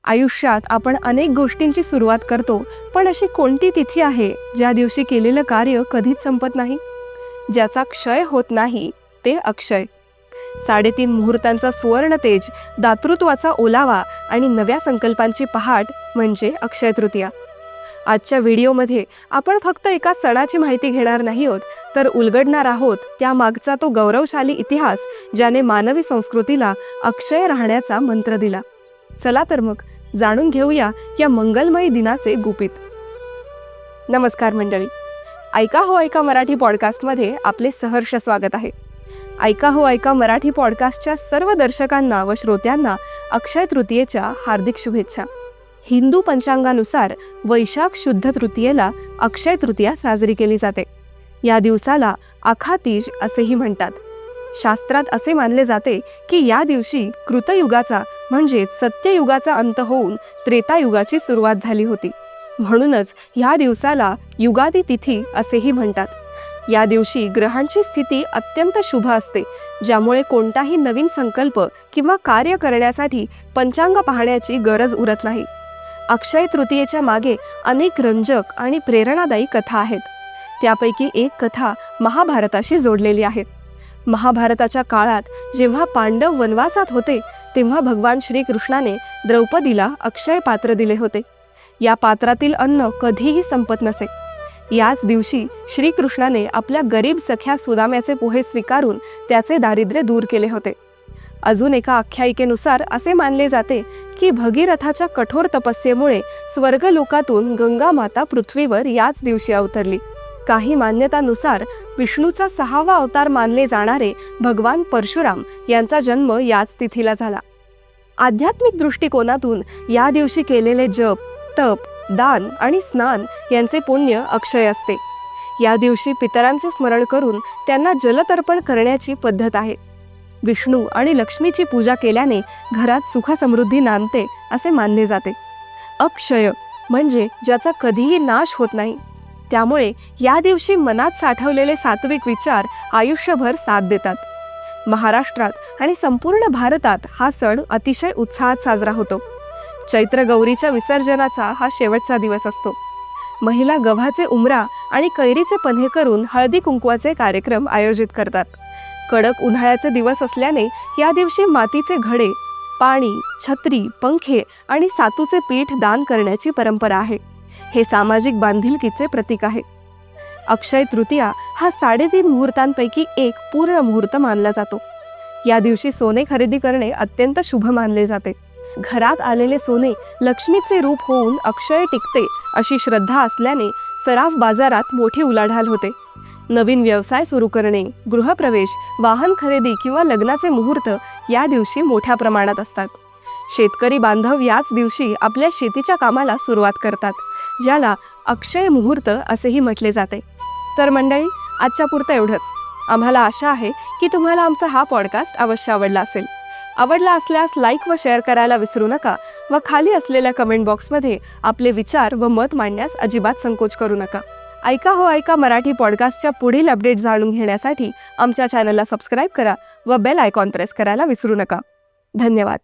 आयुष्यात आपण अनेक गोष्टींची सुरुवात करतो, पण अशी कोणती तिथी आहे ज्या दिवशी केलेलं कार्य कधीच संपत नाही? ज्याचा क्षय होत नाही ते अक्षय. 3.5 मुहूर्तांचा सुवर्ण तेज, दातृत्वाचा ओलावा आणि नव्या संकल्पांची पहाट म्हणजे अक्षय तृतीया. आजच्या व्हिडिओमध्ये आपण फक्त एका सणाची माहिती घेणार नाही आहोत, तर उलगडणार आहोत त्यामागचा तो गौरवशाली इतिहास ज्याने मानवी संस्कृतीला अक्षय राहण्याचा मंत्र दिला. चला तर मग जाणून घेऊया या मंगलमय दिनाचे गुपित. नमस्कार मंडळी, ऐका हो ऐका मराठी पॉडकास्टमध्ये आपले सहर्ष स्वागत आहे. ऐका हो ऐका मराठी पॉडकास्टच्या सर्व दर्शकांना व श्रोत्यांना अक्षय तृतीयेच्या हार्दिक शुभेच्छा. हिंदू पंचांगानुसार वैशाख शुद्ध तृतीयेला अक्षय तृतीया साजरी केली जाते. या दिवसाला आखातीज असेही म्हणतात. शास्त्रात असे मानले जाते की या दिवशी कृतयुगाचा म्हणजेच सत्ययुगाचा अंत होऊन त्रेतायुगाची सुरुवात झाली होती. म्हणूनच या दिवसाला युगादी तिथी असेही म्हणतात. या दिवशी ग्रहांची स्थिती अत्यंत शुभ असते, ज्यामुळे कोणताही नवीन संकल्प किंवा कार्य करण्यासाठी पंचांग पाहण्याची गरज उरत नाही. अक्षय तृतीयेच्या मागे अनेक रंजक आणि प्रेरणादायी कथा आहेत. त्यापैकी एक कथा महाभारताशी जोडलेली आहे. महाभारताच्या काळात जेव्हा पांडव वनवासात होते, तेव्हा भगवान श्रीकृष्णाने द्रौपदीला अक्षय पात्र दिले होते. या पात्रातील अन्न कधीही संपत नसे. याच दिवशी श्रीकृष्णाने आपल्या गरीब सख्या सुदाम्याचे पोहे स्वीकारून त्याचे दारिद्र्य दूर केले होते. अजून एका आख्यायिकेनुसार असे मानले जाते की भगीरथाच्या कठोर तपस्येमुळे स्वर्गलोकातून गंगा माता पृथ्वीवर याच दिवशी अवतरली. काही मान्यतानुसार विष्णूचा 6वा अवतार मानले जाणारे भगवान परशुराम यांचा जन्म याच तिथीला झाला. आध्यात्मिक दृष्टिकोनातून या दिवशी केलेले जप, तप, दान आणि स्नान यांचे पुण्य अक्षय असते. या दिवशी पितरांचे स्मरण करून त्यांना जलतर्पण करण्याची पद्धत आहे. विष्णू आणि लक्ष्मीची पूजा केल्याने घरात सुख समृद्धी नांदते असे मानले जाते. अक्षय म्हणजे ज्याचा कधीही नाश होत नाही. त्यामुळे या दिवशी मनात साठवलेले सात्विक विचार आयुष्यभर साथ देतात. महाराष्ट्रात आणि संपूर्ण भारतात हा सण अतिशय उत्साहात साजरा होतो. चैत्र गौरीच्या विसर्जनाचा हा शेवटचा दिवस असतो. महिला गव्हाचे उमरा आणि कैरीचे पन्हे करून हळदी कुंकवाचे कार्यक्रम आयोजित करतात. कडक उन्हाळ्याचे दिवस असल्याने या दिवशी मातीचे घडे, पाणी, छत्री, पंखे आणि सातूचे पीठ दान करण्याची परंपरा आहे. हे सामाजिक बांधिलकीचे प्रतीक आहे. अक्षय तृतीया हा 3.5 मुहूर्तांपैकी एक पूर्ण मुहूर्त मानला जातो. या दिवशी सोने खरेदी करणे अत्यंत शुभ मानले जाते. घरात आलेले सोने लक्ष्मीचे रूप होऊन अक्षय टिकते अशी श्रद्धा असल्याने सराफ बाजारात मोठी उलाढाल होते. नवीन व्यवसाय सुरू करणे, गृहप्रवेश, वाहन खरेदी किंवा लग्नाचे मुहूर्त या दिवशी मोठ्या प्रमाणात असतात. शेतकरी बांधव याच दिवशी आपल्या शेतीच्या कामाला सुरुवात करतात, ज्याला अक्षय मुहूर्त असेही म्हटले जाते. तर मंडळी, आजच्या पुरतं एवढंच. आम्हाला आशा आहे की तुम्हाला आमचा हा पॉडकास्ट अवश्य आवडला असेल. आवडला असल्यास लाईक व शेअर करायला विसरू नका व खाली असलेल्या कमेंट बॉक्समध्ये आपले विचार व मत मांडण्यास अजिबात संकोच करू नका. ऐका हो ऐका मराठी पॉडकास्टच्या पुढील अपडेट जाणून घेण्यासाठी आमच्या चॅनलला सबस्क्राईब करा व बेल आयकॉन प्रेस करायला विसरू नका. धन्यवाद.